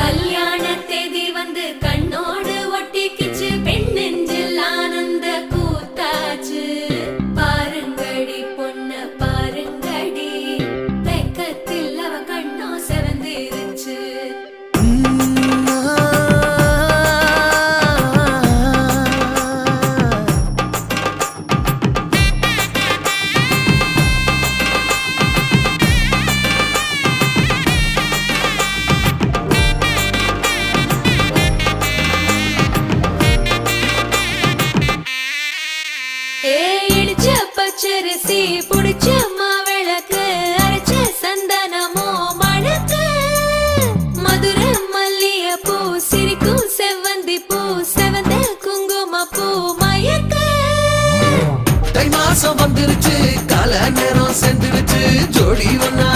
கல்யாண தேதி வந்து கண்ணோடு ஒட்டிக்கிச்சு, பெண் நெஞ்சில் ஆனந்த கூத்தாச்சு. பாருங்கடி பொண்ண பாருங்கடி, வெக்கத்தில் அவ கண்ணோ செவந்திருச்சு. இடிச்ச பச்சரிசி புடிச்ச மாவிளக்கு, அரைச்ச சந்தனமோ மணக்கு. மதுர மல்லிய பூ சிரிக்கும் செவ்வந்தி பூ, செவந்த குங்கும பூ மயக்க. தை மாசம் வந்துருச்சு, கால நேரம் சென்றுருச்சு, ஜோடி ஒன்னா